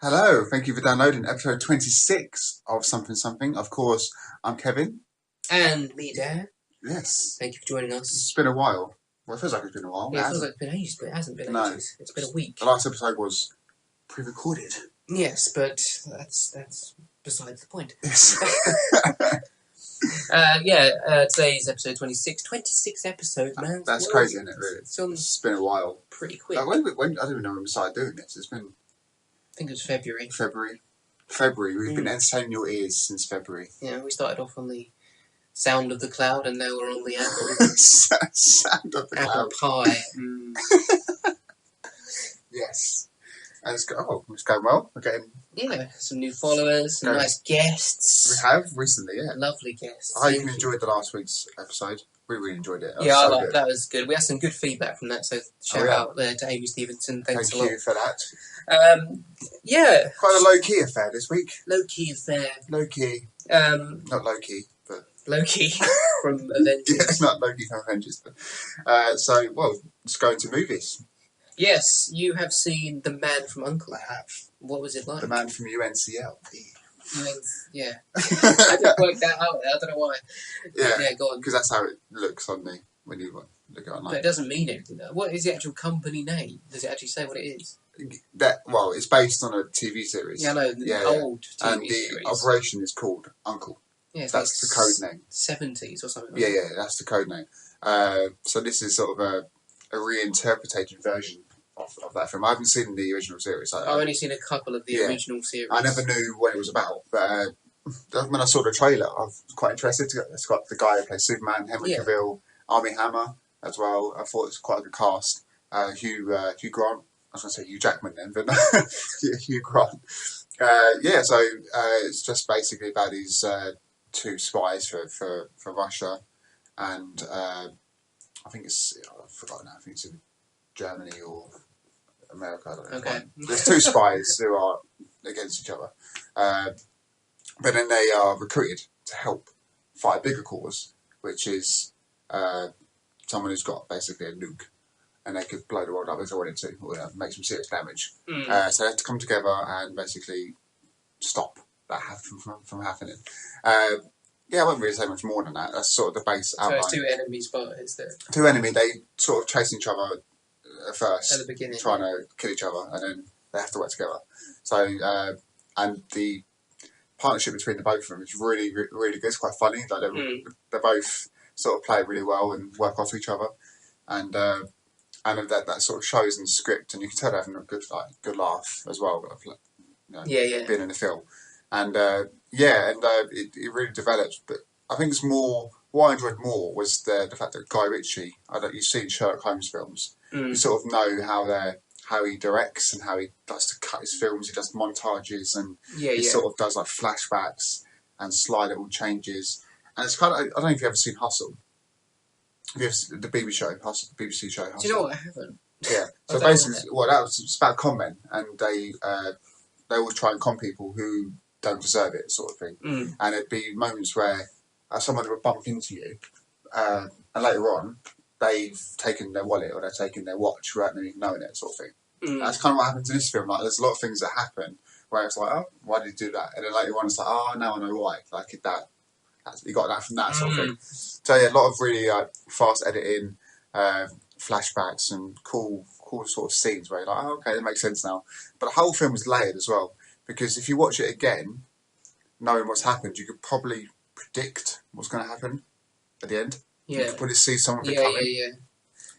Hello, thank you for downloading episode 26 of Something Something. Of course, I'm Kevin. And me, Dan. Yes. Thank you for joining It's us. been a while. Well, it feels like it's been a while. Yeah, it feels like it's been ages, but it hasn't been ages. It's been a week. The last episode was pre-recorded. Yes, but that's besides the point. Yes. Today's episode 26. 26 episodes, man. That's crazy, isn't it, really? It's been a while. Pretty quick. When, I don't even know when we started doing this. It's been... I think it was February. February. We've been entertaining your ears since February. Yeah, we started off on the sound of the cloud, and now we're on the apple. Sound of the apple cloud. pie. Yes. And it's going well. We're getting... Yeah, some new followers, some nice guests. We have, recently, yeah. Lovely guests. I hope you enjoyed the last week's episode. We really enjoyed it. That was good. We had some good feedback from that, so shout out there to Amy Stevenson. Thank you for that. Quite a low-key affair this week. Low-key affair. Low-key. Not low-key, but... Low-key from Avengers. Yeah, it's not low-key from Avengers. But, let's go into movies. Yes, you have seen The Man from U.N.C.L.E. I have. What was it like? The Man from UNCL. Yeah. I didn't work that out there. I don't know why. Yeah, go on. Because that's how it looks on me when you look at it online. But it doesn't mean anything, though. What is the actual company name? Does it actually say what it is? It's based on a TV series. Yeah, I know. The old TV and the series. operation is called U.N.C.L.E. Yeah, that's the code name. 70s or something. Yeah, that's the code name. So this is sort of a reinterpreted version of that film. I haven't seen the original series. I've only seen a couple of the original series. I never knew what it was about, but when I saw the trailer, I was quite interested. It's got the guy who plays Superman, Henry Cavill, Armie Hammer as well. I thought it was quite a good cast. Hugh Grant. I was going to say Hugh Jackman then, but no, Hugh Grant. It's just basically about these two spies for Russia, and I think I've forgotten now. I think it's in Germany or America. I don't know. Okay. There's two spies who are against each other, but then they are recruited to help fight a bigger cause, which is someone who's got basically a nuke, and they could blow the world up if they wanted to, or make some serious damage. So they have to come together and basically stop that from happening. I won't really say much more than that. That's sort of the base outline. So it's two enemies, but is there? Two enemies, they sort of chase each other at first, at the beginning, trying to kill each other, and then they have to work together. So, and the partnership between the both of them is really, really good. It's quite funny. Like they both sort of play really well and work off each other, and that sort of shows in the script, and you can tell they're having a good laugh as well. Being in the film, and it really develops. But I think it's more. What I enjoyed more was the fact that Guy Ritchie. You've seen Sherlock Holmes films. You sort of know how he directs and how he likes to cut his films. He does montages and he sort of does like flashbacks and sly little changes. And it's kind of, I don't know if you've ever seen Hustle. Have you ever seen the BBC show Hustle? Do you know what? I haven't. Yeah. So basically, it's about con men, and they always try and con people who don't deserve it, sort of thing. And it'd be moments where someone would bump into you, and later on, they've taken their wallet or they've taken their watch without them even knowing it, sort of thing. That's kind of what happens in this film. Like, there's a lot of things that happen where it's like, oh, why did you do that? And then later on, it's like, oh, now I know why. Like you got that from that sort of thing. So yeah, a lot of really fast editing, flashbacks, and cool sort of scenes where you're like, oh, okay, that makes sense now. But the whole film is layered as well, because if you watch it again, knowing what's happened, you could probably predict what's going to happen at the end. Yeah. You could probably see some of it coming. Yeah.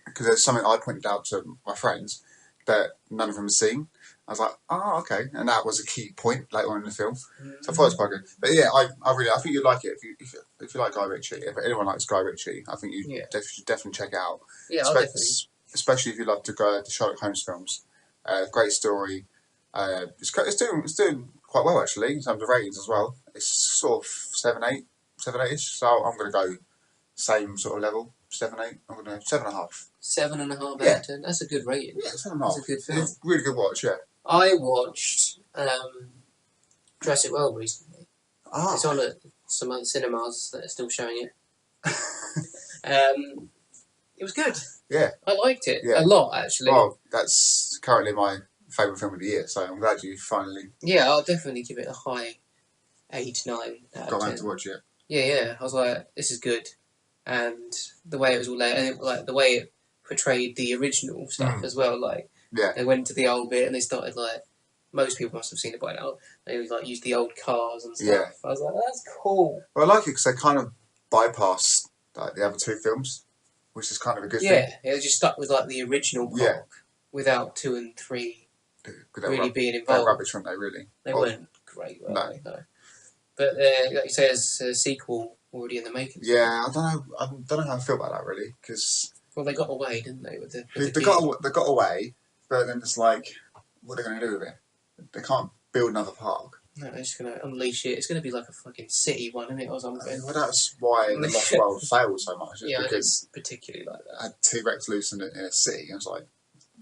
Because there's something I pointed out to my friends that none of them had seen. I was like, oh, okay. And that was a key point later on in the film. So I thought it was quite good. But yeah, I think you'd like it if you like Guy Ritchie. If anyone likes Guy Ritchie, I think you should definitely check it out. Yeah, especially if you love the Sherlock Holmes films. Great story. It's doing quite well actually in terms of ratings as well. It's sort of 7-8-ish. So I'm going to go same sort of level, 7-8. I'm going to 7.5. 7.5 out of 10. That's a good rating. Yeah, 7.5. That's a good film. It's a really good watch. Yeah. I watched Jurassic World recently. Oh. It's on at some other cinemas that are still showing it. It was good. Yeah. I liked it a lot, actually. Well, that's currently my favourite film of the year. So I'm glad you finally Yeah, I'll definitely give it a high 8, 9 out got of around 10. to watch it. Yeah. I was like, this is good, and the way it was all laid, and like the way it portrayed the original stuff as well. Like, they went to the old bit and they started like. Most people must have seen it by now. They like used the old cars and stuff. Yeah. I was like, that's cool. Well, I like it because they kind of bypass like the other two films, which is kind of a good thing. Yeah, they just stuck with like the original park without 2 and 3 really being involved. They're rubbish, weren't they? Really, they weren't great, were they? No. But like you say, there's a sequel already in the making. Yeah, I don't know how I feel about that really, because they got away, didn't they? With they got away, but then it's like, what are they going to do with it? They can't build another park. No, they're just going to unleash it. It's going to be like a fucking city one, isn't it, or something? Well, that's why the Lost World failed so much. Because particularly like that. I had T-Rex loose in a city. I was like,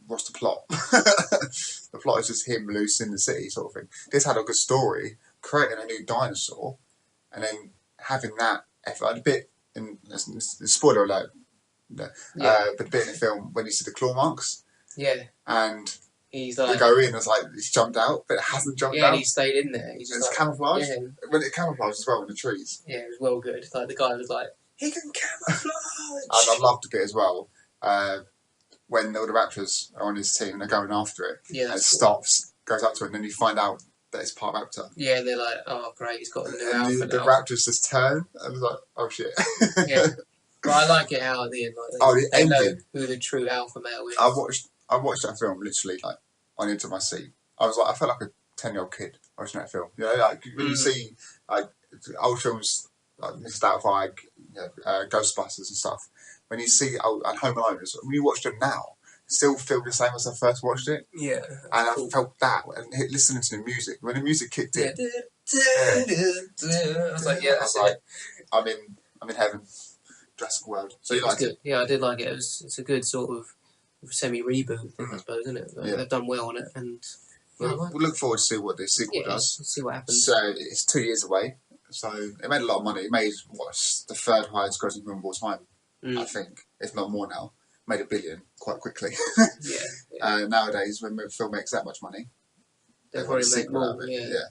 what's the plot? The plot is just him loose in the city, sort of thing. This had a good story, creating a new dinosaur, and then having that effort. A bit in spoiler alert, but a bit in the film when you see the claw marks. Yeah. And he's like, they go in, it's like it's jumped out, but it hasn't jumped out. Yeah, and he stayed in there. He's just it's camouflage. Yeah. When it camouflaged as well in the trees. Yeah, it was well good. Like the guy was like, he can camouflage. And I loved a bit as well when all the raptors are on his team and they're going after it. Yeah, and it stops, goes up to it, and then you find out that it's part raptor. Yeah, they're like, oh great, he's got a new alpha now. The raptors just turn. I was like, oh shit. Yeah, but I like it how at the end, like they know who the true alpha male is. I watched that film literally like on the edge of my seat. I was like, I felt like a 10-year-old kid watching that film. You know, like when you see like old films like Mr. Doubtfire, Ghostbusters and stuff. When you see and Home Alone, when you watch them now, still feel the same as I first watched it. Yeah, and I felt that and listening to the music when the music kicked in. I was like, yeah, that's it. I'm in heaven. Jurassic World. So you liked it? Yeah, I did like it. It's a good sort of semi-reboot thing, I suppose, isn't it? They've done well on it, and we'll look forward to see what the sequel does. Let's see what happens. So it's 2 years away. So it made a lot of money. It made the third highest grossing film of all time, I think, if not more now. Made $1 billion quite quickly. Nowadays, when a film makes that much money, they'll probably make more. Yeah.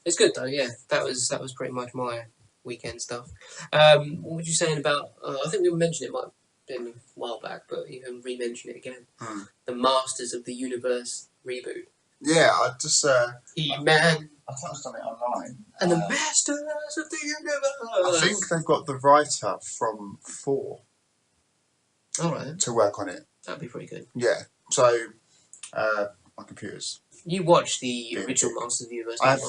It's good though. Yeah, that was pretty much my weekend stuff. What were you saying about? I think we mentioned it might have been a while back, but you can re-mention it again. The Masters of the Universe reboot. Yeah, I just He-Man. I touched on it online. And the Masters of the Universe. I think they've got the writer from 4. All right. To work on it. That'd be pretty good. Yeah. So, my computer's. You watched the original Masters of the Universe? I've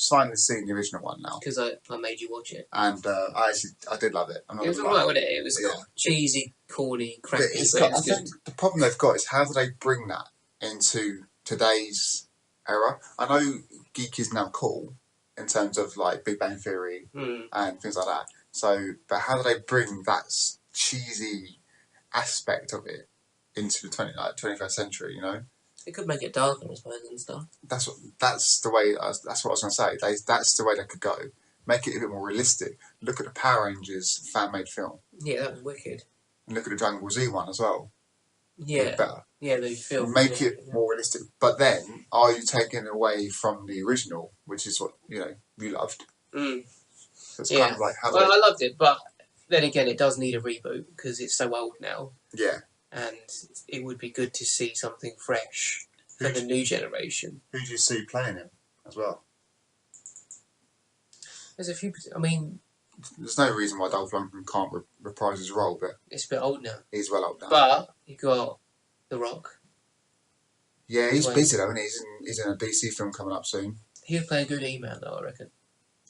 finally seen the original one now. Because I made you watch it. And I did love it. It was alright, wasn't it? It was cheesy, corny, crappy. I think the problem they've got is how do they bring that into today's era? I know geek is now cool in terms of like Big Bang Theory and things like that. So, but how do they bring that cheesy aspect of it into the 21st century? You know, it could make it darker, I suppose, and stuff. That's the way. That's what I was going to say. That's the way they could go. Make it a bit more realistic. Look at the Power Rangers fan-made film. Yeah, that was wicked. And look at the Dragon Ball Z one as well. Yeah, better. Yeah, they film. Make it more realistic. But then, are you taking away from the original, which is what you loved? So it's kind of like how. Well, I loved it, but then again, it does need a reboot because it's so old now. Yeah. And it would be good to see something fresh for the new generation. Who do you see playing him as well? There's a few. I mean, there's no reason why Dolph Lundgren can't reprise his role, but it's a bit old now. He's well old now. But you got The Rock. Yeah, he's busy though, and he's in a DC film coming up soon. He would play a good E-Man though, I reckon.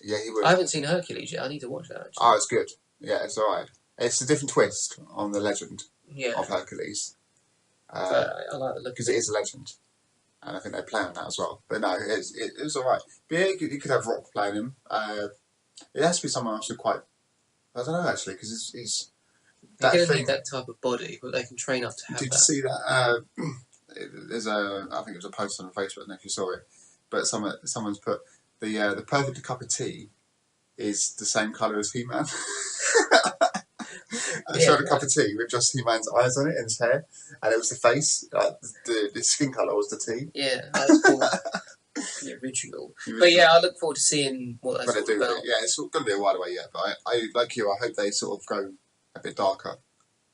Yeah, he would. I haven't seen Hercules yet. I need to watch that. Actually. Oh, it's good. Yeah, it's alright. It's a different twist on the legend of Hercules. But I like the look because it is a legend, and I think they play on that as well. But no, it was alright. But yeah, you could have Rock playing him. It has to be someone else who quite. I don't know actually, because he's. They're going to need that type of body, but they can train up to have that. Did you see that? There's I think it was a post on Facebook. I don't know if you saw it, but someone's put the perfect cup of tea is the same colour as He-Man. I showed a cup of tea with just He-Man's eyes on it and his hair, and it was the face. The skin colour was the tea. Yeah, that's cool. The original. But yeah, I look forward to seeing what that's all about. Yeah, it's going to be a while away yet, but I like you, I hope they sort of go a bit darker.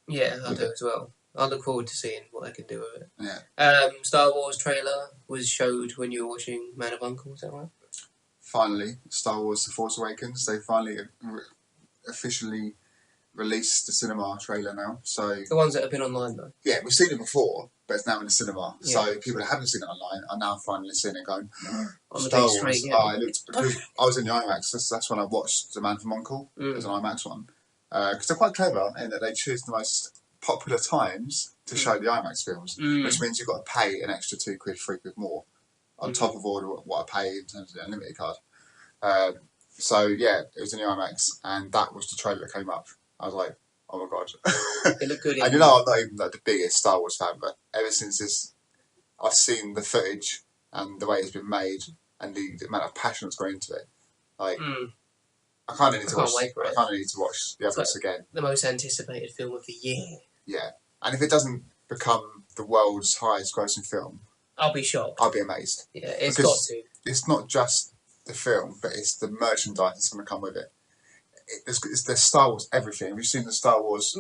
Yeah, I do as well. I look forward to seeing what they can do with it. Yeah. Star Wars trailer was showed when you were watching Man of Uncle, is that right? Finally, Star Wars The Force Awakens, they finally officially released the cinema trailer now. So the ones that have been online though. Yeah, we've seen it before, but it's now in the cinema. Yeah. So people that haven't seen it online are now finally seeing it going, Star Wars. It looked, because I was in the IMAX, that's when I watched The Man from U.N.C.L.E. It was an IMAX one. Because they're quite clever in that they choose the most popular times to show the IMAX films, which means you've got to pay an extra £2, £3 more on top of all what I pay in terms of the unlimited card. So yeah, it was in the IMAX, and that was the trailer that came up. I was like, oh my god. It looked good. And you know, I'm not even like the biggest Star Wars fan, but ever since this, I've seen the footage and the way it's been made and the amount of passion that's gone into it. Like, I kind of need to watch. I kind of need to watch the others again. The most anticipated film of the year. Yeah, and if it doesn't become the world's highest grossing film, I'll be shocked. I'll be amazed. Yeah, it's got to. It's not just the film, but it's the merchandise that's going to come with it. It's the Star Wars everything. Have you seen the Star Wars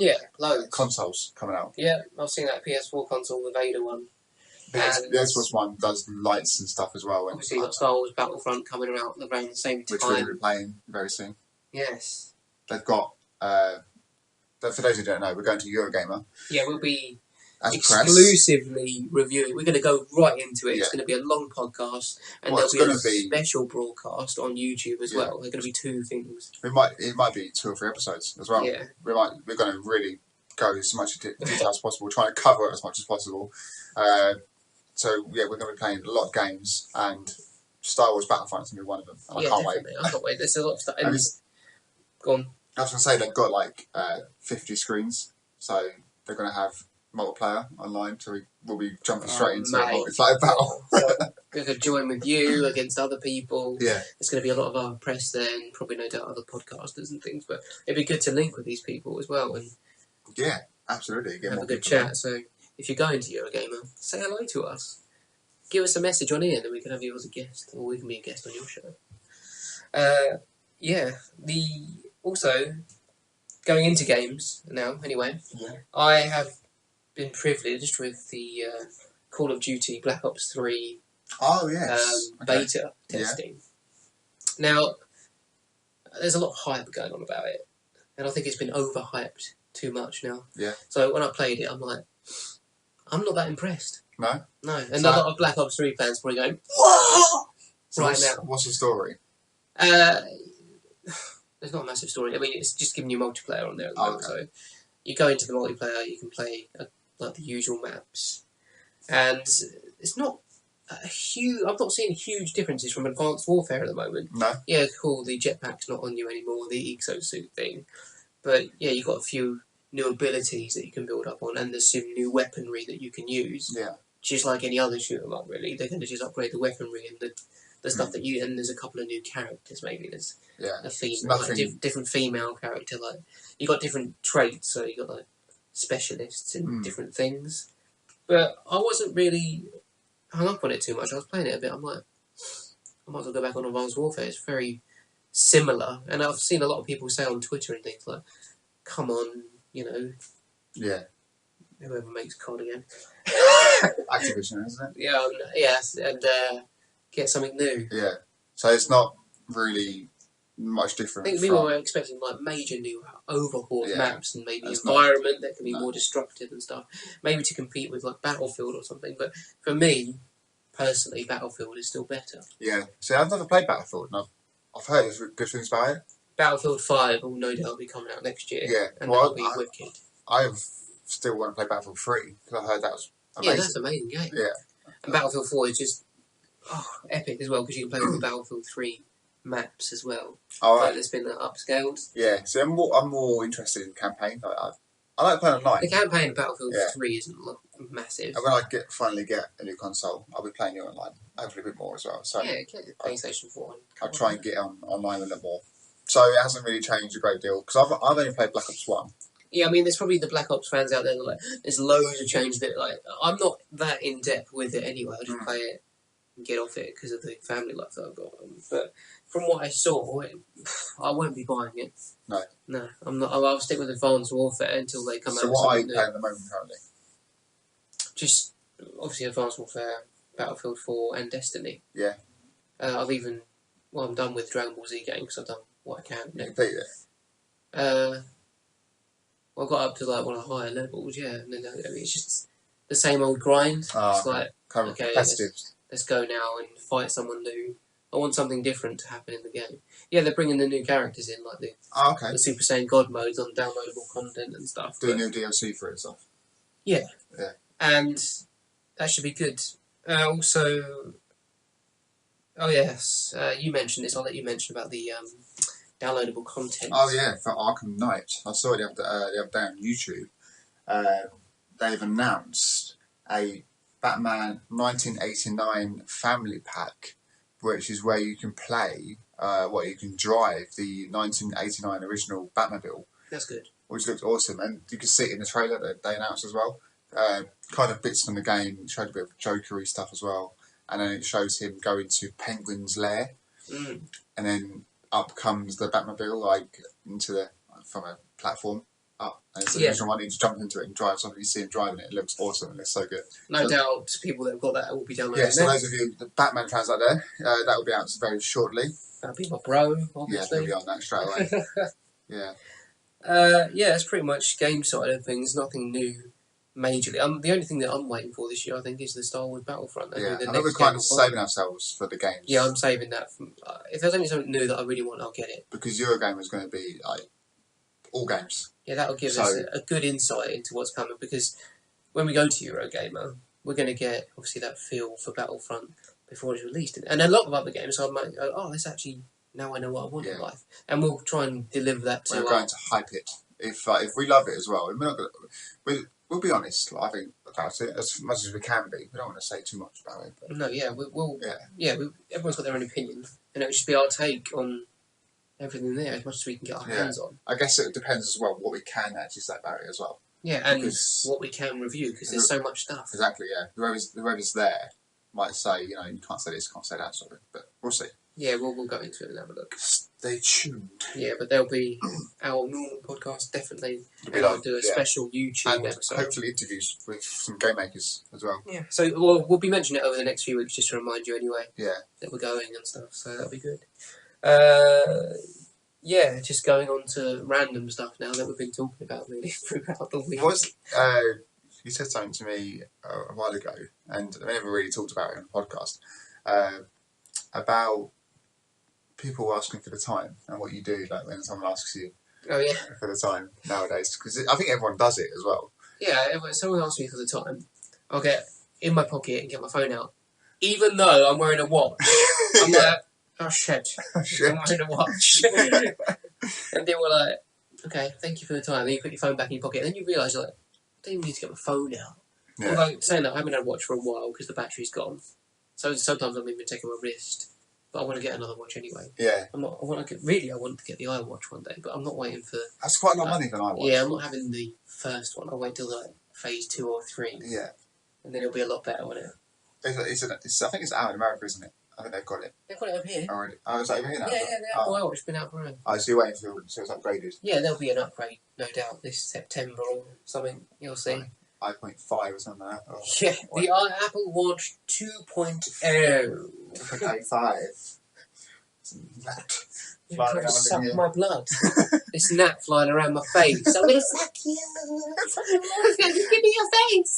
consoles coming out? Yeah, I've seen that PS4 console, the Vader one. The Xbox One does lights and stuff as well. Obviously, you've got Star Wars Battlefront coming out around the same time. Which we're going to be playing very soon. Yes. They've got, for those who don't know, we're going to Eurogamer. Yeah, we'll be exclusively reviewing. We're going to go right into it. Yeah. It's going to be a long podcast, and there'll be a special broadcast on YouTube as well. There are going to be two things. It might be 2 or 3 episodes as well. Yeah. We're going to really go as much detail as possible, trying to cover it as much as possible. So yeah, we're going to be playing a lot of games, and Star Wars Battlefront is going to be one of them. And I can't wait. I can't wait. There's a lot of stuff. Go on. I was going to say they've got like 50 screens, so they're going to have multiplayer online, so we'll be jumping straight into a multiplayer battle. We're going to join with you against other people. Yeah. There's going to be a lot of our press there, and probably no doubt other podcasters and things, but it'd be good to link with these people as well. And yeah, absolutely. Have a good chat. So if you're going to Eurogamer, say hello to us. Give us a message on here, and then we can have you as a guest, or we can be a guest on your show. Also, going into games now, anyway, I have been privileged with the Call of Duty Black Ops 3 beta testing. Now, there's a lot of hype going on about it, and I think it's been overhyped too much now. Yeah. So when I played it, I'm like, I'm not that impressed. No? No. And a lot of Black Ops 3 fans probably going, what? Now. What's the story? There's not a massive story. I mean, it's just giving you multiplayer on there at the moment. So you go into the multiplayer, you can play like the usual maps, and it's not a huge. I'm not seeing huge differences from Advanced Warfare at the moment. No. Yeah, cool. The jetpack's not on you anymore. The exosuit thing, but yeah, you've got a few new abilities that you can build up on, and there's some new weaponry that you can use. Yeah. Just like any other shoot 'em up, really. They're going to just upgrade the weaponry and the stuff that you... And there's a couple of new characters, maybe. There's a female, different female character. Like, you got different traits, so you got like specialists in different things. But I wasn't really hung up on it too much. I was playing it a bit. I'm like, I might as well go back on Advanced Warfare. It's very similar. And I've seen a lot of people say on Twitter and things like, come on, you know. Yeah. Whoever makes COD again. Activision, isn't it? Yeah, yes, and get something new. Yeah. So it's not really much different. I think people were expecting like major new overhauled maps and maybe environment that can be more destructive and stuff. Maybe to compete with like Battlefield or something. But for me, personally, Battlefield is still better. Yeah. See, I've never played Battlefield, and I've heard good things about it. Battlefield 5 will no doubt be coming out next year. Yeah. And that'll be wicked. I still want to play Battlefield 3 because I heard that was amazing. Yeah, that's an amazing game. Yeah. And Battlefield 4 is just epic as well because you can play with the Battlefield 3 maps as well. Oh, right. Like it's been upscaled. Yeah, see, I'm more interested in campaign. I like playing online. The campaign of Battlefield 3 isn't massive. And when I finally get a new console, I'll be playing it online. Hopefully a bit more as well. So yeah, get the PlayStation 4. I'll try and get online a little more. So it hasn't really changed a great deal because I've only played Black Ops 1. Yeah, I mean, there's probably the Black Ops fans out there that like, there's loads of change that like I'm not that in depth with it anyway. I just play it and get off it because of the family life that I've got. But from what I saw, I won't be buying it. No, I'm not. I'll stick with Advanced Warfare until they come out. So what are you playing at the moment currently? Just obviously Advanced Warfare, Battlefield 4, and Destiny. Yeah. I'm done with Dragon Ball Z games because I've done what I can. You completed it? I got up to like one of the higher levels, yeah, and then it's just the same old grind. It's like, kind of competitive. Let's go now and fight someone new. I want something different to happen in the game. Yeah, they're bringing the new characters in, like the Super Saiyan God modes on downloadable content and stuff. Do a new DLC for it and stuff. Yeah. Yeah. And that should be good. Also, oh yes, you mentioned this. I'll let you mention about the downloadable content. Oh yeah, for Arkham Knight. I saw it the other day on YouTube. They've announced a Batman 1989 family pack, which is where you can play, you can drive the 1989 original Batmobile. That's good. Which looks awesome, and you can see it in the trailer that they announced as well. Kind of bits from the game, showed a bit of Jokery stuff as well, and then it shows him going to Penguin's lair, and then up comes the Batmobile, like from a platform up, and it's the original one. You just jump into it and drive something. You see him driving it; it looks awesome. It looks so good. No doubt, people that have got that will be downloading. Yeah, so those of you, the Batman fans out there, that will be out very shortly. That'll be my bro, obviously. Yeah, he'll be on that straight away. Yeah. Yeah, it's pretty much game side of things. Nothing new, majorly. The only thing that I'm waiting for this year, I think, is the Star Wars Battlefront. Yeah, I think we're kind of saving ourselves for the games. Yeah, I'm saving that. If there's only something new that I really want, I'll get it. Because Eurogame is going to be like all games. Yeah, that'll give us a good insight into what's coming. Because when we go to Eurogamer, we're going to get obviously that feel for Battlefront before it's released, and a lot of other games. So I might go, oh, this actually. Now I know what I want in life, and we'll try and deliver that to. We're going to hype it if we love it as well. We're not gonna, we'll be honest. I think about it as much as we can be. We don't want to say too much about it. But no, yeah, everyone's got their own opinion, and it would just be our take on everything there as much as we can get our hands on. I guess it depends as well what we can actually say about it as well. Yeah, and what we can review because there's so much stuff. Exactly. Yeah, whoever's there might say, you can't say this, can't say that sort of thing, but we'll see. Yeah, we'll go into it and have a look. Stay tuned. Yeah, but there'll be our normal podcast, definitely. And I'll do a special YouTube episode. Hopefully interviews with some game makers as well. Yeah, so we'll be mentioning it over the next few weeks just to remind you anyway. Yeah. That we're going and stuff, so that'll be good. Just going on to random stuff now that we've been talking about really throughout the week. You said something to me a while ago, and I never really talked about it in the podcast, about people asking for the time and what you do, like when someone asks you for the time nowadays, because I think everyone does it as well. Yeah, if someone asks me for the time, I'll get in my pocket and get my phone out, even though I'm wearing a watch. I'm like, oh shit, I'm wearing a watch. And they were like, okay, thank you for the time. Then you put your phone back in your pocket, and then you realise like, I don't even need to get my phone out. Yeah. Although saying that, I haven't had a watch for a while because the battery's gone. So sometimes I'm even taking my wrist. But I want to get another watch anyway. Yeah. I want to get the iWatch one day, but I'm not waiting for. That's quite a lot of money for an iWatch. Yeah, I'm not having the first one. I'll wait till like phase 2 or 3. Yeah. And then it'll be a lot better, won't it? I think it's out in America, isn't it? I think they've got it. They've got it over here. Already. Oh, is that over here now? Yeah, the Apple iWatch has been out for a while. Oh, so you're waiting until it's upgraded? Yeah, there'll be an upgrade, no doubt, this September or something. You'll see. Right. 5.5 or something like that. Or yeah, the Apple Watch 2.0. 2.85. You're trying to suck my blood. This gnat flying around my face. I'm going to suck you. Give me your face.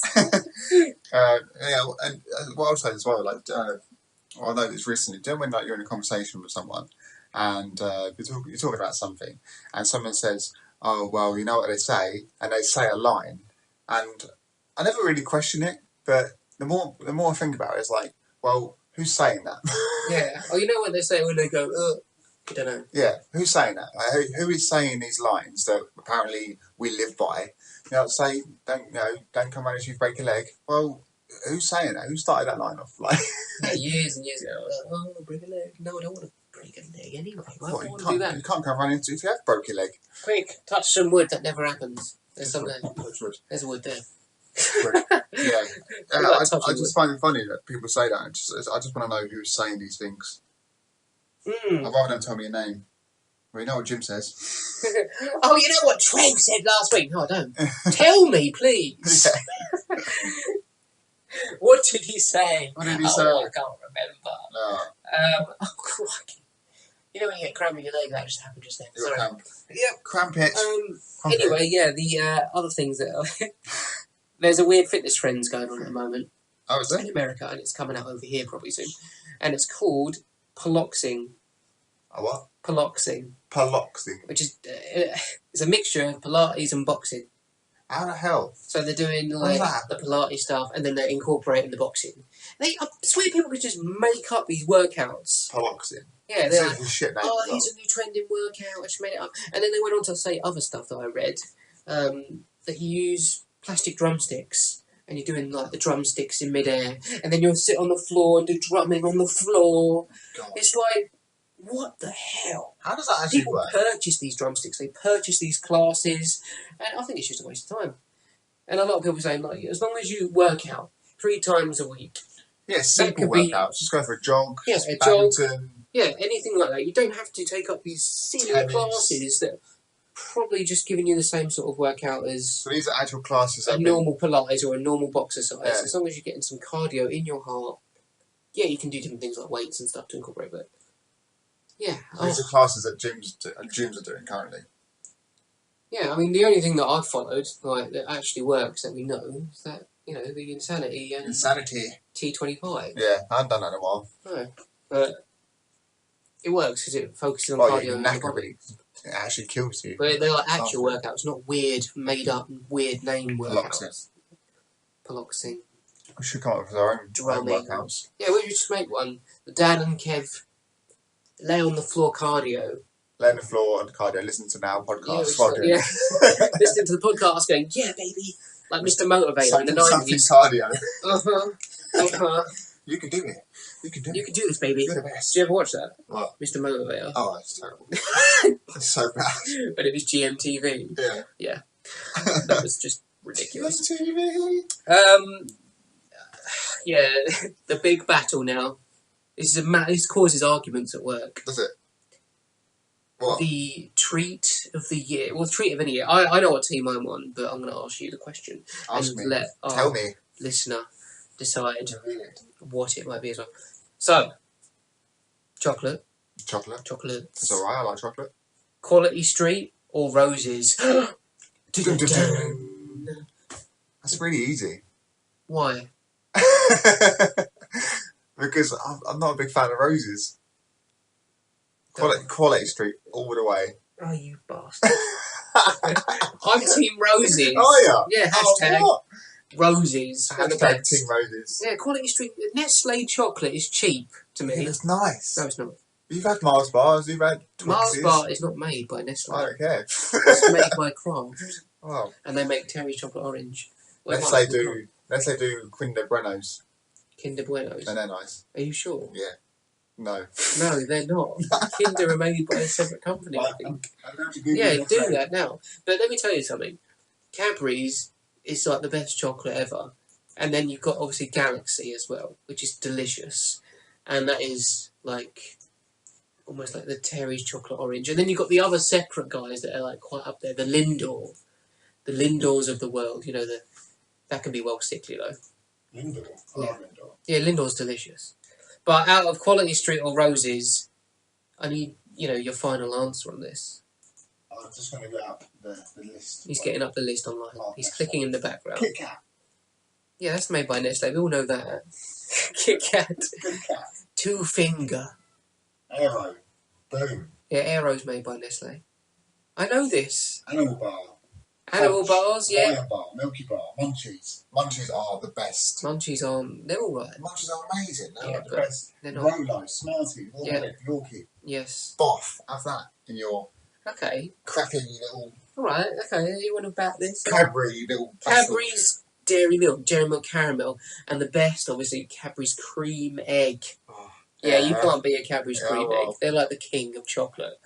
And what I'll say as well, like, I know this recently, do you know when like, you're in a conversation with someone and you're talking about something and someone says, oh, well, you know what they say, and they say a line, and I never really question it, but the more I think about it, it's like, well, who's saying that? Yeah. Oh, you know what they say when they go, I don't know. Yeah, who's saying that? Like, who is saying these lines that apparently we live by? Say, don't come around if you break a leg. Well, who's saying that? Who started that line off? Like, years and years ago, break a leg. No, I don't want to break a leg anyway. Why do that? You can't come running if you have broke your leg. Quick, touch some wood. That never happens. There's something there. There's a wood there. Yeah. I just find it funny that people say that. I just want to know who's saying these things. I'd rather them tell me a name. Well, you know what Jim says. Oh, you know what Trev said last week? No, I don't. Tell me, please. What did he say? What did he say? I can't remember. No. Oh, crikey. You know when you get cramp in your leg? That just happened just then. Sorry. Cramp. Yep. Cramp it. Anyway, yeah, the other things that there's a weird fitness trends going on at the moment. Oh, is there? In America, and it's coming out over here probably soon. And it's called Piloxing. A what? Piloxing. Piloxing. Which is it's a mixture of Pilates and boxing. How the hell? So they're doing like the Pilates stuff, and then they're incorporating the boxing. I swear people could just make up these workouts. Piloxing. Yeah, they're like, shit name here's a new trending workout, I just made it up. And then they went on to say other stuff that I read, that you use plastic drumsticks, and you're doing like the drumsticks in midair, and then you'll sit on the floor and do drumming on the floor. God. It's like, what the hell? How does that actually work? People purchase these drumsticks, they purchase these classes, and I think it's just a waste of time. And a lot of people are saying, like, as long as you work out 3 times a week. Yeah, simple workouts. Just go for a jog. Yeah, a jog. Yeah, anything like that. You don't have to take up these silly classes that are probably just giving you the same sort of workout as... So these are actual classes. A normal Pilates or a normal box exercise. Yeah. As long as you're getting some cardio in your heart. Yeah, you can do different things like weights and stuff to incorporate, but... Yeah. So these are classes that gyms are doing currently. Yeah, I mean, the only thing that I've followed, like, that actually works, that we know, is that, you know, the Insanity and... T25. Yeah, I haven't done that in a while. No, but... It works because it focuses on cardio. It actually kills you. But they're like actual workouts, not weird, made up, weird name workouts. Piloxing. We should come up with our own workouts. Yeah, we should just make one. Dan and Kev lay on the floor cardio. Lay on the floor and cardio. Listen to our podcast. Yeah, listening to the podcast, going, yeah, baby, like Mr. Motivator in the 90s. Something cardio. You can do it. You can do this, baby. You're the best. Did you ever watch that? What? Mr. Motivator. Oh, it's terrible. It's so bad. But it was GMTV. Yeah. Yeah. That was just ridiculous. GMTV. Yeah, the big battle now. This causes arguments at work. Does it? What? The treat of the year. Well, the treat of any year. I know what team I'm on, but I'm going to ask you the question. Ask me. Tell me. Listener decide what it might be as well. So, chocolate. Chocolate. It's alright, I like chocolate. Quality Street or Roses? That's really easy. Why? Because I'm not a big fan of Roses. Quality Street all the way. Oh, you bastard. I'm Team Roses. Oh, yeah? Yeah, hashtag. What? Roses. Hashtag Team Roses. Yeah, Quality Street. Nestle chocolate is cheap to me. Yeah, it's nice. No, it's not. You've had Mars bars, you've had Twixes. Mars bar is not made by Nestle. I don't care. It's made by Kraft. Oh. And they make Terry's chocolate orange. Nestle do Kinder Buenos. Kinder Buenos. And they're nice. Are you sure? Yeah. No. No, they're not. Kinder are made by a separate company, I think. Yeah, do that now. But let me tell you something. Cadbury's is like the best chocolate ever. And then you've got obviously Galaxy as well, which is delicious. And that is like almost like the Terry's chocolate orange. And then you've got the other separate guys that are like quite up there. The Lindor. The Lindors of the world. You know, that can be well sickly though. Lindor? Yeah. Lindor. Yeah, Lindor's delicious. But out of Quality Street or Roses, I need, your final answer on this. I'm just going to get up the list. He's getting up the list online. Oh, he's clicking in the background. Kit Kat. Yeah, that's made by Nestle. We all know that. Kit Kat. Kit Kat. 2 Finger. Aero. Boom. Yeah, Aero's made by Nestle. I know this. Animal Bar. Animal Bars, yeah. Lion Bar, Milky Bar, Munchies. Munchies are the best. Munchies they're alright. Munchies are amazing. They're like the best. They're not. Rolo, Smarties, Yorkie. Yes. Boff. Have that in your crappy little... Alright, okay. You want to bat this? Cadbury little... Cadbury's Dairy Milk Caramel. And the best, obviously, Cadbury's Cream Egg. Oh, yeah, you can't beat a Cadbury's Cream Egg. They're like the king of chocolate.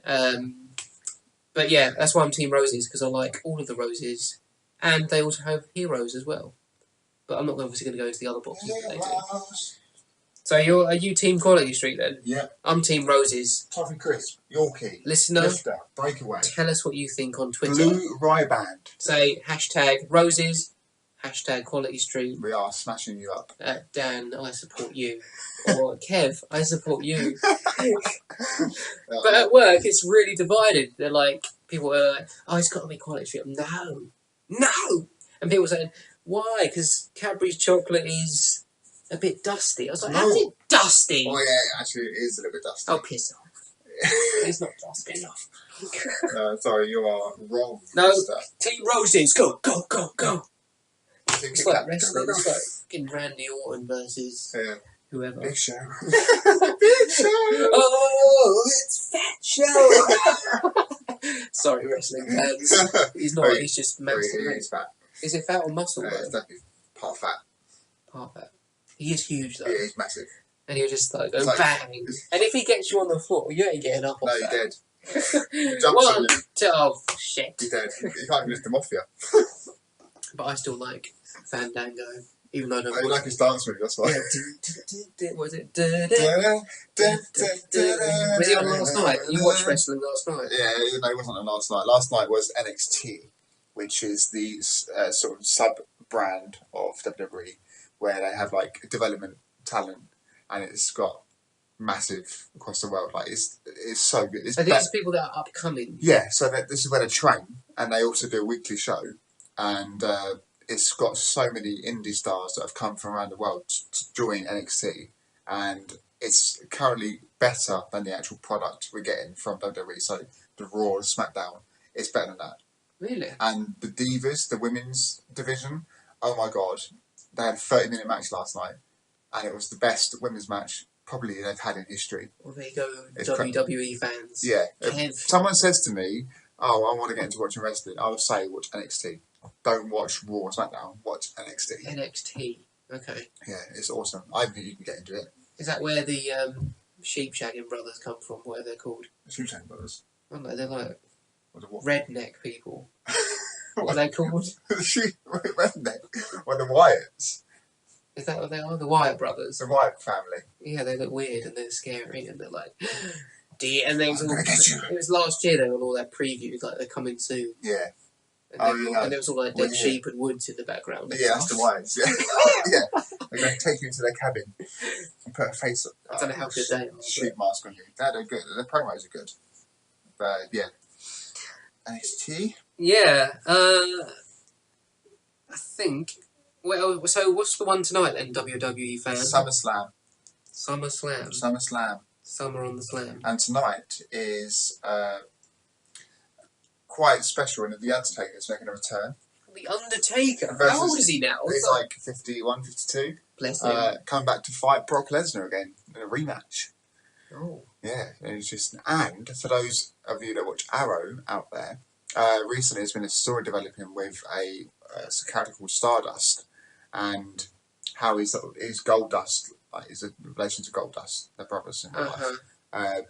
But But yeah, that's why I'm Team Roses, because I like all of the roses, and they also have heroes as well. But I'm not obviously going to go into the other boxes that they do. So are you Team Quality Street then? Yeah. I'm Team Roses. Toffee Crisp, Yorkie, Listener, Lifter, Breakaway. Tell us what you think on Twitter. Blue Ryband. Say #Roses, #Quality Street. We are smashing you up. Dan, I support you. Or Kev, I support you. But at work, it's really divided. They're like, people are like, oh, it's got to be Quality Street. No! And people saying, why? Because Cadbury's chocolate is a bit dusty. I was like, how's it dusty? Oh, yeah, actually, it is a little bit dusty. Oh, piss off. It's not dusty enough. Sorry, you are wrong. No, Team Roses, go! It's like wrestling. Go. It's like fucking Randy Orton versus whoever. Big Show. Big Show! Oh, it's Fat Show! Sorry, wrestling fans. He's not, he's just massive. He's fat. Is it fat or muscle? It's definitely part fat. Part fat. He is huge though. Yeah, he's massive. And he'll just like go bang. And if he gets you on the floor, you ain't getting up off that. No, you're dead. Jumps on you. Oh, shit. You're dead. You can't even lift him off you. But I still like Fandango, even though I don't you like his dance move, that's why. Yeah. Was it? Was he on last night? You watched wrestling last night? Yeah, no, he wasn't on last night. Last night was NXT, which is the sort of sub-brand of WWE, where they have like development talent, and it's got massive across the world. Like it's so good. Are these people that are upcoming? Yeah, so this is where they train, and they also do a weekly show, and it's got so many indie stars that have come from around the world to join NXT, and it's currently better than the actual product we're getting from WWE. So the Raw and SmackDown, it's better than that. Really? And the Divas, the women's division, oh my god, they had a 30-minute match last night, and it was the best women's match probably they've had in history. Well, there you go, WWE fans. Yeah. Kev. If someone says to me, oh, I want to get into watching wrestling, I will say watch NXT. Don't watch Raw or SmackDown, watch NXT. NXT, okay. Yeah, it's awesome. I think you can get into it. Is that where the sheep shagging brothers come from, whatever they're called? The Sheep Shagging Brothers? I don't know, they're like what? redneck people. What are they called? Redneck? Or the Wyatts? Is that what they are? The Wyatt brothers? The Wyatt family. Yeah, they look weird and they're scary and they're like, and they was all, get you. it was last year they were all that previews, like they're coming soon. Yeah. And there was all like dead sheep and woods in the background. Yeah, that's the Wyatts. Yeah. Yeah. They're going to take you into their cabin and put a face up. I don't know how good they are. Sheep mask on you. They're good. The promos are good. But yeah. NXT? Yeah. I think. Well, so what's the one tonight then, WWE fans? SummerSlam. SummerSlam. SummerSlam. Summer on the Slam. And tonight is quite special in that The Undertaker is making a return. The Undertaker? How old is he now? He's like 51, 52. Bless him. Coming back to fight Brock Lesnar again in a rematch. Oh. Yeah, and it's just... And for those of you that watch Arrow out there, recently there's been a story developing with a character called Stardust, and how he's Goldust, like he's a relation to Goldust, they're brothers in real life.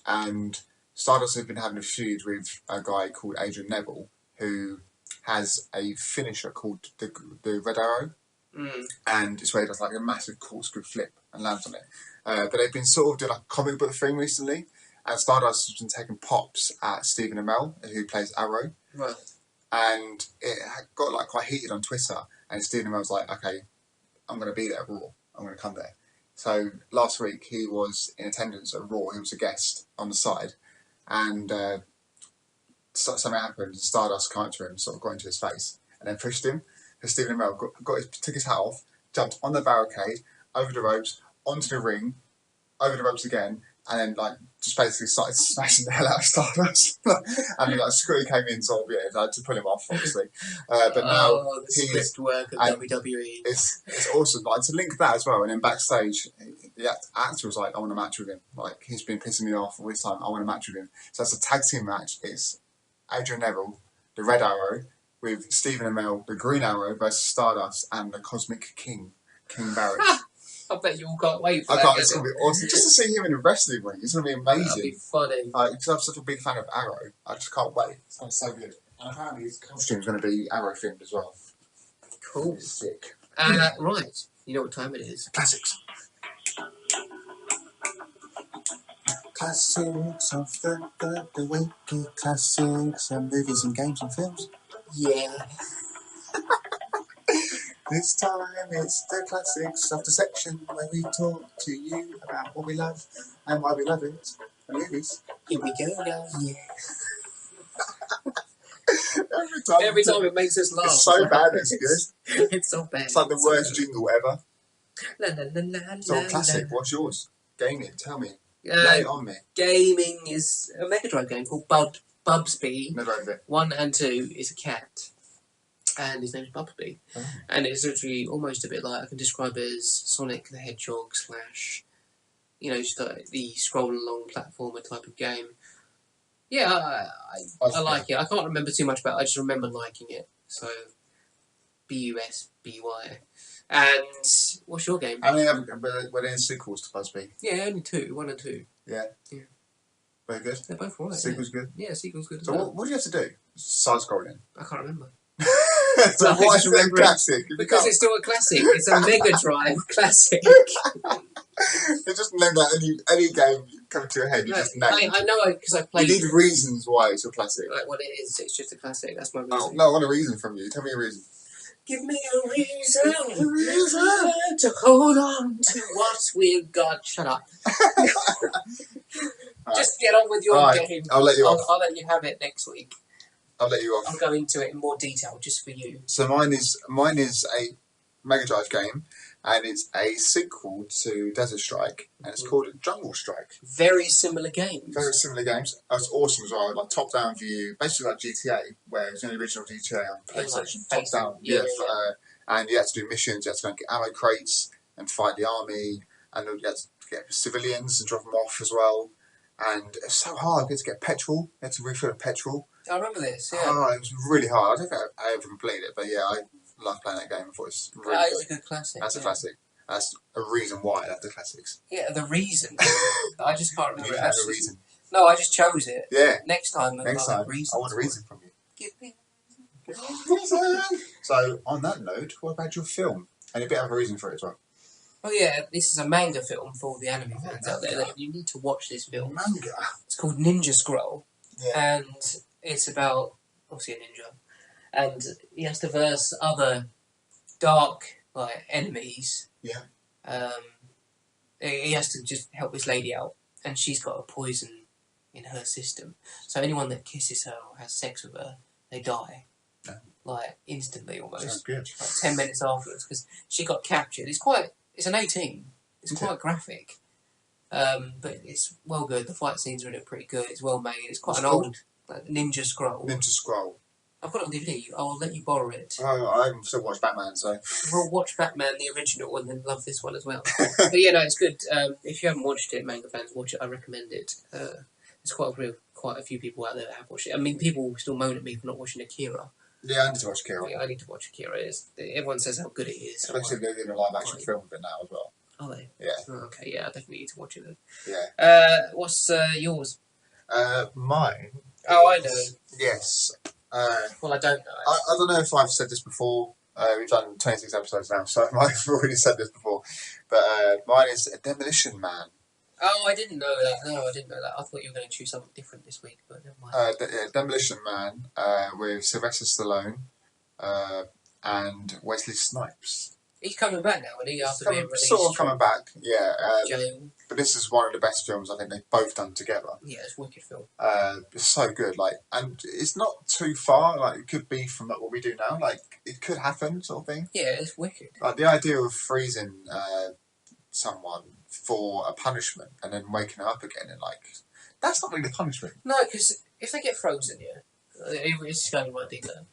And Stardust has been having a feud with a guy called Adrian Neville, who has a finisher called the Red Arrow, and it's where he does like a massive corkscrew flip and lands on it. But they've been sort of doing like a comic book thing recently, and Stardust has been taking pops at Stephen Amell, who plays Arrow. Right. And it got like quite heated on Twitter, and Stephen Amell was like, okay, I'm going to be there at Raw. I'm going to come there. So last week he was in attendance at Raw. He was a guest on the side, and something happened. And Stardust came up to him, sort of got into his face, and then pushed him. So Stephen Amell took his hat off, jumped on the barricade, over the ropes, onto the ring, over the ropes again, and then like just basically started smashing the hell out of Stardust. And then like Scotty came in, sort of, I had to pull him off, obviously. But now the script work of WWE. It's awesome. Like to link that as well, and then backstage, the actor was like, "I want a match with him. Like he's been pissing me off all this time. I want a match with him." So that's a tag team match. It's Adrian Neville, the Red Arrow, with Stephen Amell, the Green Arrow versus Stardust, and the Cosmic King, King Barrett. I bet you all can't wait for I that. can't. It's going to be awesome. Just to see him in a wrestling ring, it's going to be amazing. That'll be funny. Because I'm such a big fan of Arrow, I just can't wait. It's going to be so good. And apparently his costume's going to be Arrow themed as well. Cool. Sick. Right. You know what time it is? Classics. Classics of the week. Classics of movies and games and films. Yeah. This time it's the classics of the section where we talk to you about what we love and why we love it. The movies. Here we go, guys. Yeah. Every time it makes us laugh. It's so bad, it's good. It's so bad. It's like the worst jingle ever. La, la, la, la, It's all la, classic. la. What's yours? Gaming, tell me. Lay it on me. Gaming is a Mega Drive game called Bubsby. Never heard of it. 1 and 2 is a cat. And his name is Bubsby. Oh. And it's literally almost a bit like, I can describe it as Sonic the Hedgehog / just the scrolling along platformer type of game. Yeah, I like it. I can't remember too much about it. I just remember liking it. So, BUSBY. And what's your game? I mean, were there sequels to Busby? Yeah, only 2. 1 and 2. Yeah. Yeah. Very good. They're both alright. Sequel's good. Yeah, sequel's good as So well. what do you have to do? Side scrolling. I can't remember. So I why just is it a remember it classic? Because it's still a classic. It's a Mega Drive classic. It's just name that any game coming to your head, you No, just name. I know because I You played need reasons why it's a classic. like what it is. It's just a classic. That's my reason. Oh, no, I want a reason from you. Tell me a reason. Give me a reason to hold on to what we've got. Shut up. Just get on with your game. I'll let you off. I'll let you have it next week. I'll let you off. I'll go into it in more detail just for you. So mine is a Mega Drive game, and it's a sequel to Desert Strike, and it's called Jungle Strike. Very similar games. Very similar games. It's awesome as well. Like top-down view, basically like GTA, where it's the original GTA on PlayStation. Like Top-down, yeah. And you had to do missions. You had to go and get ammo crates and fight the army, and you had to get civilians and drop them off as well. And it's so hard. You had to get petrol. You had to refill the petrol. I remember this. Yeah. Oh, it was really hard. I don't think I ever completed it, but yeah, I love playing that game. I thought it was really It's a good. good classic. That's a classic. That's a reason why I love the classics. Yeah, the reason. I just can't remember. You have a reason. No, I just chose it. Yeah. Next time, Next time, I want a reason from you. Give me a reason. So, on that note, what about your film? And a bit of a reason for it as well. Oh yeah, this is a manga film for all the anime fans out there. You need to watch this film. Manga? It's called Ninja Scroll. Yeah. And it's about, obviously, a ninja. And he has to verse other dark enemies. Yeah. He has to just help this lady out. And she's got a poison in her system. So anyone that kisses her or has sex with her, they die. Yeah. Instantly almost. Sounds good. 10 minutes afterwards. Because she got captured. It's an 18. It's quite graphic. But it's well good. The fight scenes are in it pretty good. It's well made. It's quite an old Ninja Scroll. Ninja Scroll. I've got it on DVD. I'll let you borrow it. Oh, I haven't still watched Batman, so. We'll watch Batman, the original, and then love this one as well. But yeah, no, it's good. If you haven't watched it, manga fans, watch it. I recommend it. There's quite a few people out there that have watched it. I mean, people still moan at me for not watching Akira. Yeah, I need to watch Akira. Yeah, I need to watch Akira. Everyone says how good it is. Especially if they're doing a live action film of it now as well. Are they? Yeah. Oh, okay, yeah, I definitely need to watch it then. Yeah. What's yours? Mine. Oh, I know. Yes. Well, I don't know. I don't know if I've said this before. We've done 26 episodes now, so I might have already said this before. But mine is Demolition Man. Oh, I didn't know that. No, I didn't know that. I thought you were going to choose something different this week, but never mind. Demolition Man with Sylvester Stallone and Wesley Snipes. He's coming back now, and he after being released. Sort of coming back, yeah. Jail. But this is one of the best films I think they've both done together. Yeah, it's a wicked film. It's so good, and it's not too far. It could be from what we do now. It could happen, sort of thing. Yeah, it's wicked. The idea of freezing someone for a punishment and then waking up again and that's not really the punishment. No, because if they get frozen, it's going right detail.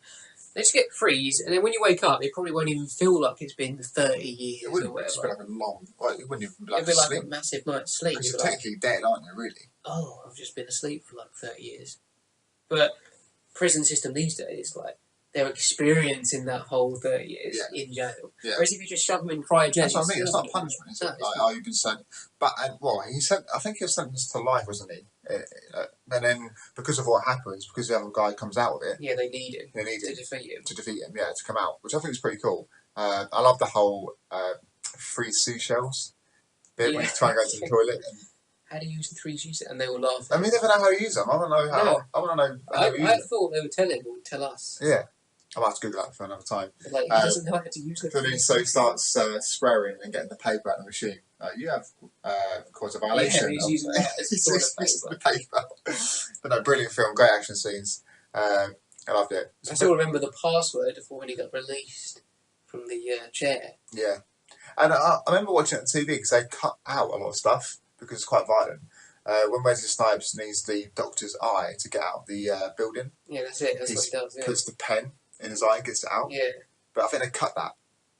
They just get freeze, and then when you wake up, it probably won't even feel like it's been 30 years It or wouldn't whatever. just be a long. It wouldn't even be It'd be like sleep. a massive night's sleep. Because You'd you're be technically dead, aren't you? Really? I've just been asleep for 30 years. But prison system these days, they're experiencing that whole 30 years in jail. Yeah. Whereas if you just shove them in cryogenics... That's what I mean, it's not punishment, is it? Like, you've been sent... But, I think he was sentenced to life, wasn't he? And then, because of what happens, because the other guy comes out of it... Yeah, they need him. They need to him. defeat him. To defeat him, to come out, which I think is pretty cool. I love the whole free seashells bit when he's trying to go to the toilet. And, how do you use the 3 Gs? And they will laugh. I mean, they never know how to use them. I don't know how. No. I want to know how to use them. I thought they would tell him or tell us. Yeah. I might have to Google that for another time. Like, he doesn't know how to use it. So he starts swearing and getting the paper out of the machine. You have caused a violation. Yeah, he's using that as the paper. But no, brilliant film, great action scenes. I loved it. I still remember the password for when he got released from the chair. Yeah. And I remember watching it on TV because they cut out a lot of stuff because it's quite violent. When Wesley Snipes needs the doctor's eye to get out of the building. Yeah, that's it. That's what he does, yeah. Puts the pen in his eye and gets it out. Yeah. But I think they cut that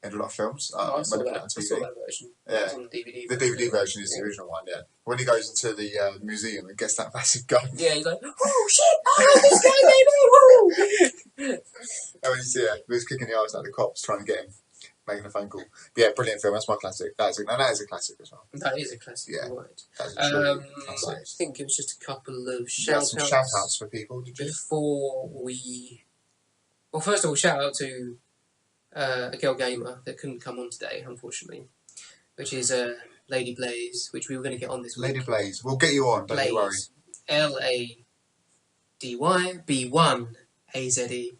in a lot of films. I saw that version. Yeah. It's on the DVD. The DVD version is the original one, yeah. When he goes into the museum and gets that massive gun. Yeah, he's like, oh shit, oh, this guy, baby, woo! And he's kicking the eyes out of the cops trying to get him, making a phone call. But yeah, brilliant film. That's my classic. That is a classic as well. That is a classic, yeah. Right. That is a true classic. I think it was just a couple of shout-outs for people, did you? Before we... Well, first of all, shout out to a girl gamer that couldn't come on today, unfortunately, which is Lady Blaze, which we were going to get on this week. Lady Blaze. We'll get you on, don't you worry. LADY1AZE.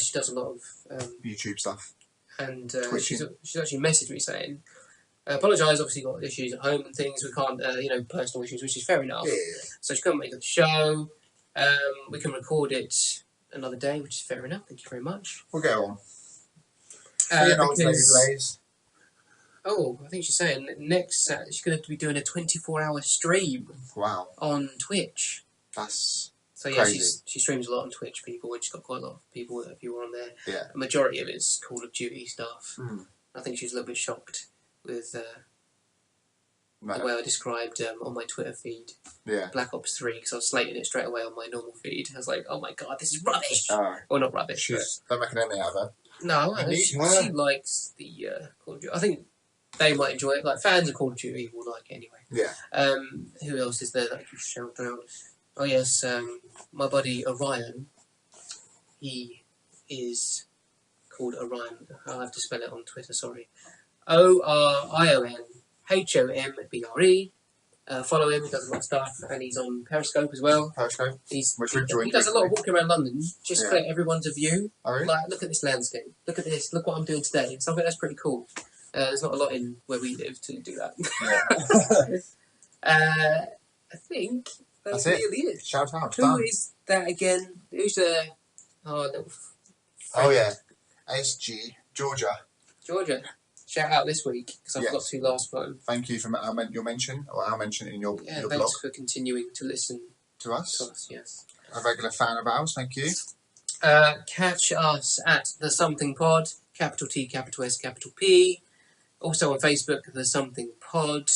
She does a lot of... YouTube stuff. And she's actually messaged me saying, apologise, obviously got issues at home and things, we can't, personal issues, which is fair enough. Yeah. So she couldn't make the show. We can record it another day, which is fair enough. Thank you very much. We'll get on. Lady Blaze. Oh, I think she's saying next she's going to be doing a 24-hour stream. Wow. On Twitch. That's yeah, crazy. She streams a lot on Twitch, people, and she's got quite a lot of people that view her on there. Yeah. A majority of it's Call of Duty stuff. Mm. I think she's a little bit shocked with the way I described on my Twitter feed Black Ops 3, because I was slating it straight away on my normal feed. I was like, oh my god, this is rubbish! Well, not rubbish. Don't make an enemy out of her. No, she likes the Call of Duty. I think they might enjoy it. Like, fans of Call of Duty will like it anyway. Yeah. Who else is there that I can shout out? Oh yes, my buddy Orion. He is called Orion. I'll have to spell it on Twitter, sorry. ORIONHOMBRE. Follow him, he does a lot of stuff, and he's on Periscope as well. Periscope? He does a lot of walking around London, just to let everyone to view. Oh, really? Like, look at this landscape, look at this, look what I'm doing today. So I think that's pretty cool. There's not a lot in where we live to do that. Yeah. I think that's really it. Shout out. Who is that again? Who's the... Oh, yeah. SG. Georgia. Shout out this week, because I forgot to last one. Thank you for your mention, or our mention in your blog. Thanks for continuing to listen to us. Yes. A regular fan of ours, thank you. Catch us at The Something Pod, capital T, capital S, capital P. Also on Facebook, The Something Pod.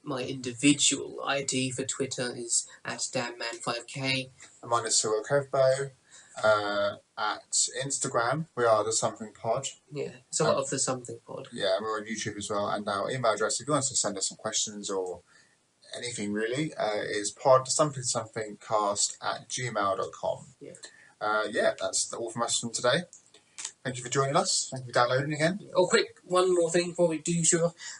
My individual ID for Twitter is at DamnMan5K. And mine is Cyril Kevbo. At Instagram, we are The Something Pod. Yeah, it's a lot of The Something Pod. Yeah, we're on YouTube as well. And our email address, if you want us to send us some questions or anything really, is pod@gmail.com. Yeah. That's all from us from today. Thank you for joining us. Thank you for downloading again. Oh, quick, one more thing before we do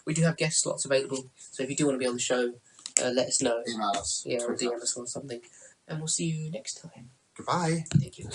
we do have guest slots available. So if you do want to be on the show, let us know. Email us. Yeah, or DM us or something. And we'll see you next time. Goodbye. Thank you.